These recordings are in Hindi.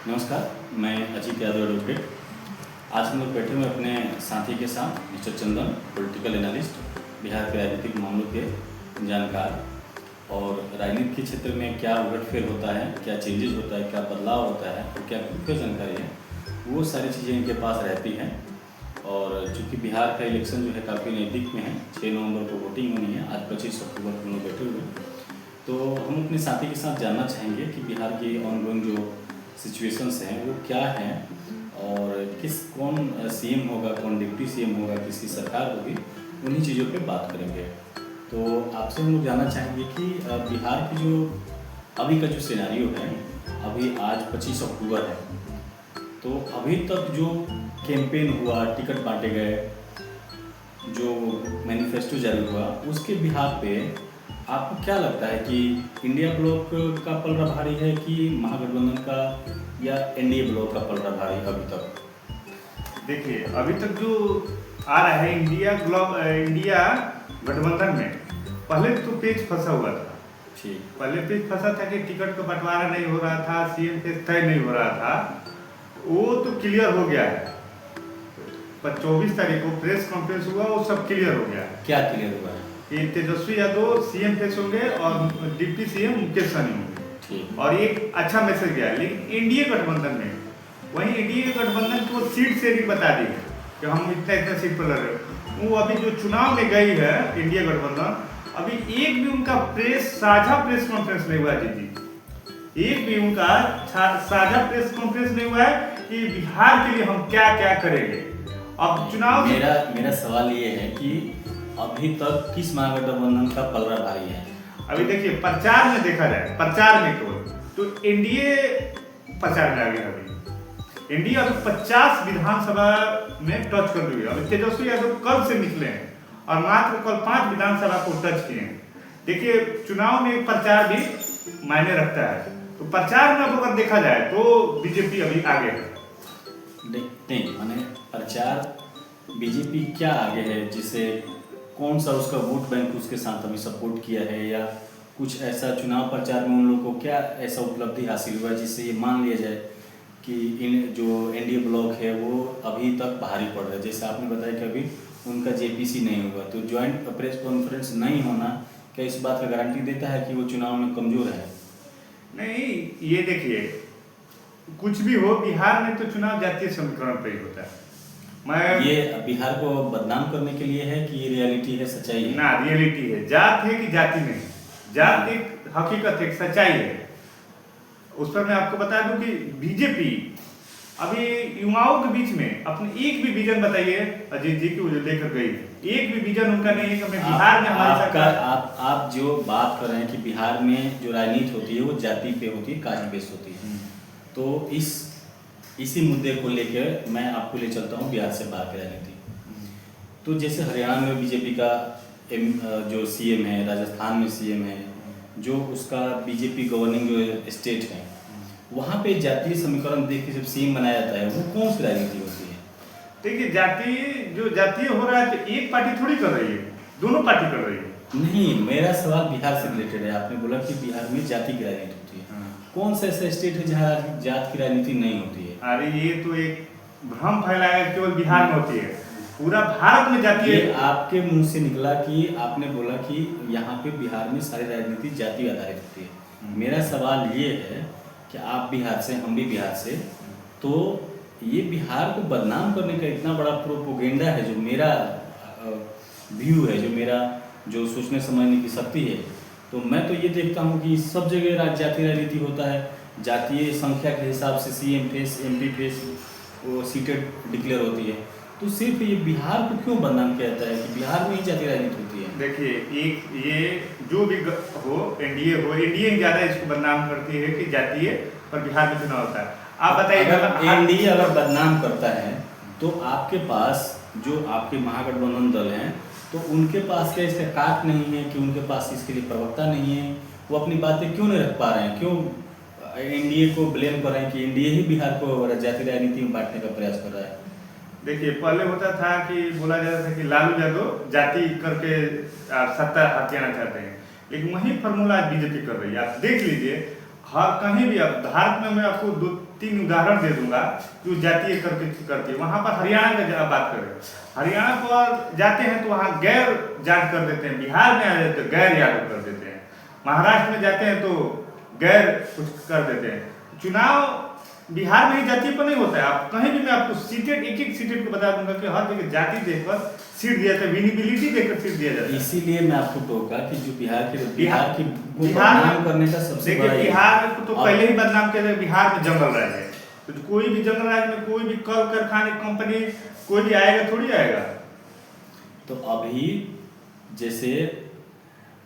नमस्कार, मैं अजीत यादव एडवोकेट। आज हम लोग बैठे हुए अपने साथी के साथ मिस्टर चंदन, पॉलिटिकल एनालिस्ट, बिहार के राजनीतिक मामलों के जानकार और राजनीति के क्षेत्र में क्या उलटफेर होता है, क्या चेंजेस होता है, क्या बदलाव होता है और क्या खुफिया जानकारी है, वो सारी चीज़ें इनके पास रहती हैं। और चूँकि बिहार का इलेक्शन जो है काफ़ी नज़दीक में है, 6 नवंबर को वोटिंग होनी है, आज 25 अक्टूबर को हम लोग बैठे हुए हैं। तो हम अपने साथी के साथ जानना चाहेंगे कि बिहार की ऑनगोइंग जो सिचुएशंस हैं वो क्या हैं और कौन सीएम होगा, कौन डिप्टी सीएम होगा, किसकी सरकार होगी, उन्हीं चीज़ों पे बात करेंगे। तो आपसे हम लोग जानना चाहेंगे कि बिहार की जो अभी का जो सिनेरियो है, अभी आज 25 अक्टूबर है, तो अभी तक जो कैंपेन हुआ, टिकट बांटे गए, जो मैनिफेस्टो जारी हुआ, उसके बिहार पे आपको क्या लगता है कि इंडिया ब्लॉक का पलड़ा भारी है कि महागठबंधन का या एनडीए ब्लॉक का पलड़ा भारी अभी तक? देखिए, अभी तक जो आ रहा है इंडिया गठबंधन में पहले तो पेज फंसा हुआ था। ठीक, पहले पेज फंसा था कि टिकट का बंटवारा नहीं हो रहा था, सीएम पेज तय नहीं हो रहा था। वो तो क्लियर हो गया है। पर 24 तारीख को प्रेस कॉन्फ्रेंस हुआ, वो सब क्लियर हो गया है। क्या क्लियर हुआ है? कि तेजस्वी यादव सीएम फेस होंगे और डिप्टी सीएम मुकेश सहनी होंगे। ठीक, और एक अच्छा मैसेज गया। लेकिन एनडीए गठबंधन में वहीं एनडीए गठबंधन को सीट से भी बता दी है कि हम इतना इतना सीट पर लड़ रहे हैं। वो अभी जो चुनाव में गई है इंडिया गठबंधन, अभी एक भी उनका साझा प्रेस कॉन्फ्रेंस नहीं हुआ है। जी, एक भी उनका साझा प्रेस कॉन्फ्रेंस नहीं हुआ है कि बिहार के लिए हम क्या क्या करेंगे। अब चुनाव मेरा सवाल ये है कि अभी तक किस महागठबंधन का पलड़ा भारी है? अभी देखिए, प्रचार में देखा जाए, प्रचार में तो एनडीए प्रचार में आ गया। अभी एनडीए अभी 50 विधानसभा में टच कर दी है। अभी तेजस्वी यादव कल से निकले हैं और मात्र कल 5 विधानसभा को टच किए हैं। देखिए, चुनाव में प्रचार भी मायने रखता है। तो प्रचार में अगर देखा जाए तो बीजेपी अभी आगे है। नहीं, माने प्रचार बीजेपी क्या आगे है, जिसे कौन सा उसका वोट बैंक उसके साथ अभी सपोर्ट किया है, या कुछ ऐसा चुनाव प्रचार में उन लोगों को क्या ऐसा उपलब्धि हासिल हुआ जिससे ये मान लिया जाए कि इन जो एनडीए ब्लॉक है वो अभी तक भारी पड़ रहा है? जैसे आपने बताया कि अभी उनका जेपीसी नहीं हुआ, तो ज्वाइंट प्रेस कॉन्फ्रेंस नहीं होना क्या इस बात का गारंटी देता है कि वो चुनाव में कमज़ोर है? नहीं, ये देखिए, कुछ भी हो, बिहार में तो चुनाव जातीय समीकरण पर ही होता है। ये बिहार को बदनाम करने के लिए है कि ये रियलिटी है, सच्चाई है? ना, रियलिटी है। जात है कि जाति नहीं, जात एक हकीकत है, सच्चाई है। उस पर मैं आपको बता दूं कि बीजेपी अभी युवाओं के बीच में अपने एक भी विजन बताइए अजीत जी की वो जो लेकर गई, एक भी विजन उनका नहीं है कि हमें बिहार में हमारी सरकार। आप जो बात कर रहे हैं कि बिहार में जो राजनीति होती है वो जाति पे होती है, कास्ट बेस होती है, तो इसी मुद्दे को लेकर मैं आपको ले चलता हूँ बिहार से बाहर की राजनीति। तो जैसे हरियाणा में बीजेपी का जो सीएम है, राजस्थान में सीएम है, जो उसका बीजेपी गवर्निंग जो स्टेट है, वहाँ पे जातीय समीकरण देख के जब सीएम बनाया जाता है, वो कौन सी राजनीति होती है? देखिए, जातीय हो रहा है तो एक पार्टी थोड़ी कर रही है, दोनों पार्टी कर रही है। नहीं, मेरा सवाल बिहार से रिलेटेड है। आपने बोला कि बिहार में जाति की राजनीति होती है। कौन सा ऐसा स्टेट है जहाँ जात की राजनीति नहीं होती है? अरे ये तो एक भ्रम फैलाया केवल बिहार में होती है, पूरा भारत में जाती है। आपके मुंह से निकला कि आपने बोला कि यहाँ पे बिहार में सारी राजनीति जाति आधारित होती है। मेरा सवाल ये है कि आप बिहार से, हम भी बिहार से, तो ये बिहार को बदनाम करने का इतना बड़ा प्रोपोगेंडा है, जो मेरा व्यू है, जो मेरा जो सोचने समझने की शक्ति है, तो मैं तो ये देखता हूँ कि सब जगह जातीय राजनीति होता है। जातीय संख्या के हिसाब से सीएम फेस, एमपी फेस, वो सीटें डिक्लेयर होती है। तो सिर्फ ये बिहार को क्यों बदनाम किया जाता है कि बिहार में ही जातीय राजनीति होती है? देखिए, एक ये जो भी हो, एनडीए ज़्यादा इसको बदनाम करती है कि जातीय, पर बिहार में चुनाव होता है। आप बताइए, अगर एनडीए अगर बदनाम करता है तो आपके पास जो आपके महागठबंधन दल हैं, तो उनके पास क्या इसका काट नहीं है कि उनके पास इसके लिए प्रवक्ता नहीं है? वो अपनी बातें क्यों नहीं रख पा रहे हैं? क्यों एनडीए को ब्लेम कर रहे हैं कि एनडीए ही बिहार को जातीय राजनीति में बांटने का प्रयास कर रहा है? देखिए, पहले होता था कि बोला जाता था कि लालू यादव जाति करके सत्ता हथियाना चाहते हैं, लेकिन वही फॉर्मूला बीजेपी कर रही है। आप देख लीजिए, हर कहीं भी आप भारत में मैं आपको 2-3 उदाहरण दे दूंगा जो जातीय करके वहाँ पर हरियाणा का जब बात करें, हरियाणा पर जाते हैं तो वहाँ गैर जाट कर देते हैं, बिहार में आ जाते हैं गैर यादव कर देते हैं, महाराष्ट्र में जाते हैं तो गैर कुछ कर देते हैं। चुनाव बिहार में ही जातीय पर नहीं होता है, आप कहीं भी मैं आपको सीटेड एक सीटेड को बता दूंगा कि हर जगह जाति देखकर सीट दिया जाता है, विनिबिलिटी देखकर सीट दिया जाता है। इसीलिए मैं आपको टोका कि जो बिहार की बिहार बदनाम करने का सबसे बड़ा देखिए बिहार को तो पहले ही बदनाम किया जाए, बिहार में जंगल राज है, तो कोई भी जंगल राज में कोई भी कल कारखाने कंपनी कोई भी आएगा थोड़ी आएगा। तो अभी जैसे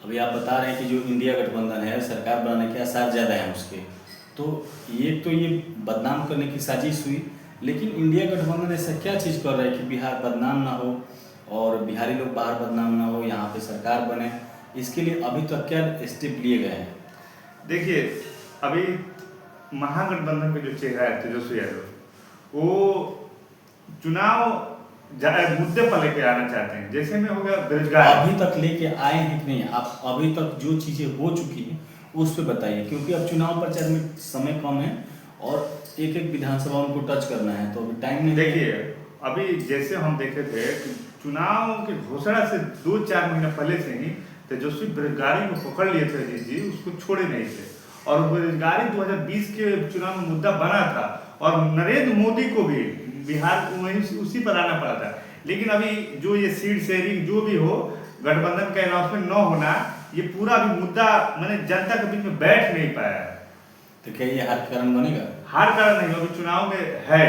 अभी आप बता रहे हैं कि जो इंडिया गठबंधन है सरकार बनाने के आसार ज़्यादा हैं उसके, तो ये बदनाम करने की साजिश हुई, लेकिन इंडिया गठबंधन ऐसा क्या चीज़ कर रहा है कि बिहार बदनाम ना हो और बिहारी लोग बाहर बदनाम ना हो, यहाँ पे सरकार बने, इसके लिए अभी तक क्या स्टेप लिए गए हैं? देखिए अभी महागठबंधन का जो चेहरा है तेजस्वी यादव, वो चुनाव मुद्दे पर लेके आना चाहते हैं, जैसे में हो गया बेरोजगार। अभी तक लेके आए हैं कि नहीं? आप अभी तक जो चीज़ें हो चुकी हैं उस पर बताइए, क्योंकि अब चुनाव प्रचार में समय कम है और एक विधानसभा उनको टच करना है, तो अभी टाइम नहीं। देखिए अभी जैसे हम देखे थे कि चुनाव की घोषणा से 2-4 महीने पहले से ही तेजस्वी बेरोजगारी को पकड़ लिए थे अजीत जी, उसको छोड़े नहीं थे, और बेरोजगारी 2020 के चुनाव में मुद्दा बना था और नरेंद्र मोदी को भी बिहार वहीं उसी पर आना पड़ा था। लेकिन अभी जो ये सीट शेयरिंग जो भी हो, गठबंधन का अनाउंसमेंट न होना, ये पूरा भी मुद्दा मैंने जनता के बीच में बैठ नहीं पाया है। तो क्या ये हार कारण बनेगा? हार कारण नहीं, अभी चुनाव में है।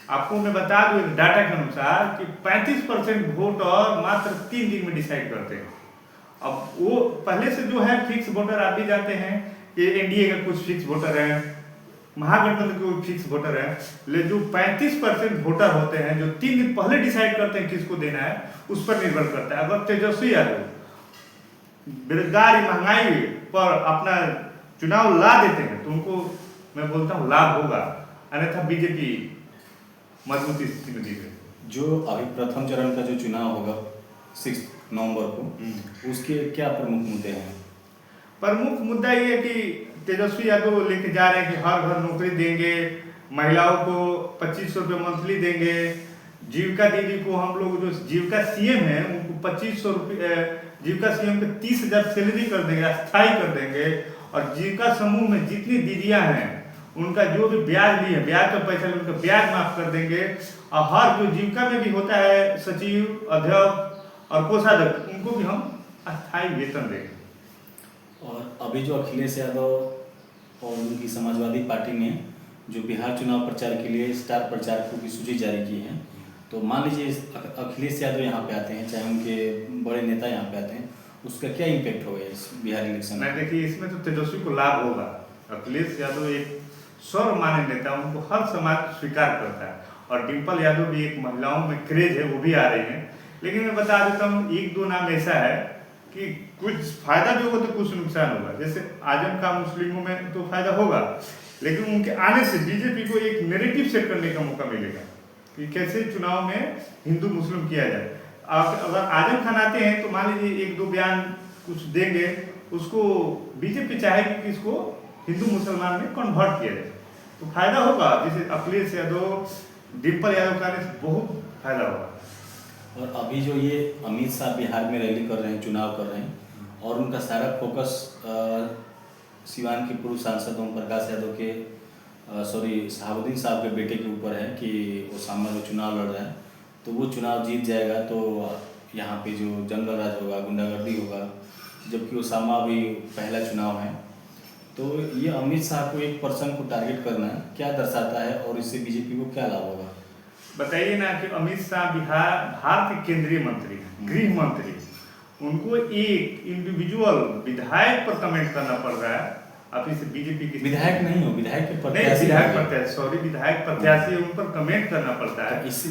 आपको मैं बता दूं एक डाटा के अनुसार कि 35% वोट और मात्र 3 दिन में डिसाइड करते हैं। अब वो पहले से जो है फिक्स वोटर आप भी जानते हैं कि एनडीए का कुछ फिक्स वोटर है, महागठबंधन के कुछ फिक्स वोटर है, लेकिन जो 35% वोटर होते हैं जो 3 दिन पहले डिसाइड करते हैं किसको देना है, उस पर निर्भर करता है। अगर तेजस्वी यादव बेरोजगारी महंगाई पर अपना चुनाव ला देते हैं तो उनको मैं बोलता हूँ लाभ होगा, अन्यथा बीजेपी मजबूती स्थिति में दी गई। जो अभी प्रथम चरण का जो चुनाव होगा 6 नवंबर को, उसके क्या प्रमुख मुद्दे हैं? प्रमुख मुद्दा ये है कि तेजस्वी यादव लेके जा रहे हैं कि हर घर नौकरी देंगे, महिलाओं को 2500 रुपये मंथली देंगे, जीविका दीदी को हम लोग जो जीविका सीएम है उनको 2500 रुपये, जीविका सीएम के 30,000 सैलरी कर देंगे, अस्थायी कर देंगे, और जीविका समूह में जितनी दीदियां हैं उनका जो भी ब्याज भी है, ब्याज का पैसा उनका ब्याज माफ कर देंगे, और हर जो जीविका में भी होता है सचिव, अध्यक्ष और कोषाध्यक्ष, उनको भी हम अस्थायी वेतन देंगे। और अभी जो अखिलेश यादव और उनकी समाजवादी पार्टी ने जो बिहार चुनाव प्रचार के लिए स्टार प्रचारकों की सूची जारी की है, तो मान लीजिए अखिलेश यादव यहाँ पे आते हैं, चाहे उनके बड़े नेता यहाँ पे आते हैं, उसका क्या इम्पैक्ट होगा इस बिहार इलेक्शन में? देखिए इसमें तो तेजस्वी को लाभ होगा। अखिलेश यादव एक सर्वमान्य नेता, उनको हर समाज स्वीकार करता है, और डिम्पल यादव भी एक महिलाओं में क्रेज है, वो भी आ रही हैं। लेकिन मैं बता देता हूँ 1-2 नाम ऐसा है कि कुछ फायदा भी होगा तो कुछ नुकसान होगा। जैसे आजम का मुस्लिमों में तो फायदा होगा, लेकिन उनके आने से बीजेपी को एक नैरेटिव सेट करने का मौका मिलेगा कि कैसे चुनाव में हिंदू मुस्लिम किया जाए। अगर आजम खान आते हैं तो मान लीजिए 1-2 बयान कुछ देंगे, उसको बीजेपी चाहेगी कि इसको हिंदू मुसलमान में कन्वर्ट किया जाए, तो फायदा होगा। जैसे अखिलेश यादव, डिम्पल यादव का आने से बहुत फायदा होगा। और अभी जो ये अमित शाह बिहार में रैली कर रहे हैं, चुनाव कर रहे हैं, और उनका सारा फोकस सिवान के पूर्व सांसद ओम प्रकाश यादव के शहाबुद्दीन साहब के बेटे के ऊपर है कि वो सामने जो चुनाव लड़ रहा है, तो वो चुनाव जीत जाएगा तो यहाँ पे जो जंगल राज होगा, गुंडागर्दी होगा, जबकि ओसामा भी पहला चुनाव है। तो ये अमित शाह को एक पर्सन को टारगेट करना क्या दर्शाता है और इससे बीजेपी को क्या लाभ होगा? बताइए ना कि अमित शाह भारत के केंद्रीय मंत्री, गृह मंत्री, उनको एक इंडिविजुअल विधायक पर कमेंट करना पड़ रहा है। अब इसे बीजेपी की विधायक नहीं हो, विधायक के प्रत्याशी, विधायक प्रत्याशी उन पर कमेंट करना पड़ता है। इससे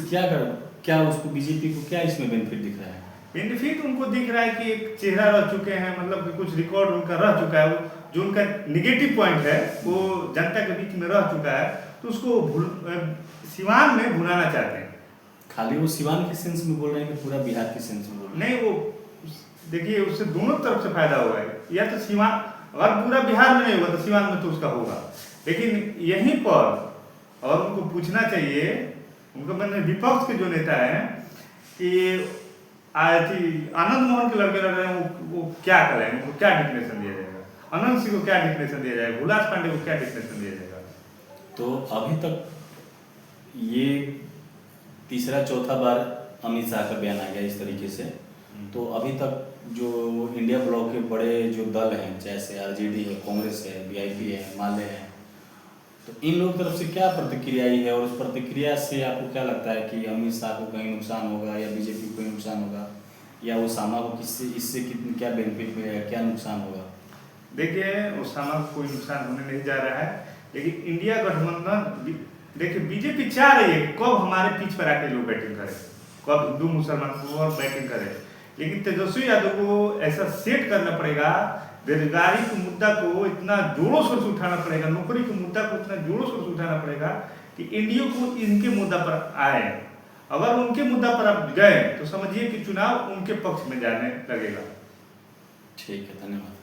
क्या उसको बीजेपी को क्या इसमें बेनिफिट दिख रहा है? बेनिफिट उनको दिख रहा है कि एक चेहरा रह चुके हैं, मतलब कि कुछ रिकॉर्ड उनका रह चुका है, जो उनका निगेटिव पॉइंट है वो जनता के बीच में रह चुका है, तो उसको सिवान में भुनाना चाहते हैं। खाली वो सिवान के सेंस में बोल रहे हैं कि पूरा बिहार के सेंस में बोल रहे हैं? नहीं, वो देखिए उससे दोनों तरफ से फायदा हुआ है। या तो सिवान अगर पूरा बिहार में नहीं होगा तो सीवान में तो उसका होगा। लेकिन यहीं पर और उनको पूछना चाहिए, उनको मैंने विपक्ष के जो नेता हैं कि आनंद मोहन के लड़के लड़ रहे हैं, वो क्या करेंगे, उनको क्या डिक्लेरेशन दिया जाएगा, अनंत सिंह को क्या डिक्लेरेशन दिया जाएगा, हुलास पांडे को क्या डिक्लेरेशन दिया जाएगा। तो अभी तक ये तीसरा चौथा बार अमित शाह का बयान आ गया इस तरीके से। तो अभी तक जो इंडिया ब्लॉक के बड़े जो दल हैं, जैसे आरजेडी है, कांग्रेस है, वीआईपी है, माले है, तो इन लोगों की तरफ से क्या प्रतिक्रिया आई है और उस प्रतिक्रिया से आपको क्या लगता है कि अमित शाह को कहीं नुकसान होगा या बीजेपी को कहीं नुकसान होगा या ओसामा को इससे कितनी क्या बेनिफिट मिलेगा, क्या नुकसान होगा? देखिए, ओसामा को कोई नुकसान होने नहीं जा रहा है, लेकिन इंडिया गठबंधन, देखिए बीजेपी चाह रही है कब हमारे पीछ पर आके लोग बैटिंग करें, कब हिंदू मुसलमान को बैटिंग करें। लेकिन तेजस्वी यादव को ऐसा सेट करना पड़ेगा, बेरोजगारी के मुद्दा को इतना जोरों शोर से उठाना पड़ेगा, नौकरी के मुद्दा को इतना जोरों शोर से उठाना पड़ेगा कि एनडीए को इनके मुद्दा पर आए। अगर उनके मुद्दा पर आप गए तो समझिए कि चुनाव उनके पक्ष में जाने लगेगा। ठीक है, धन्यवाद।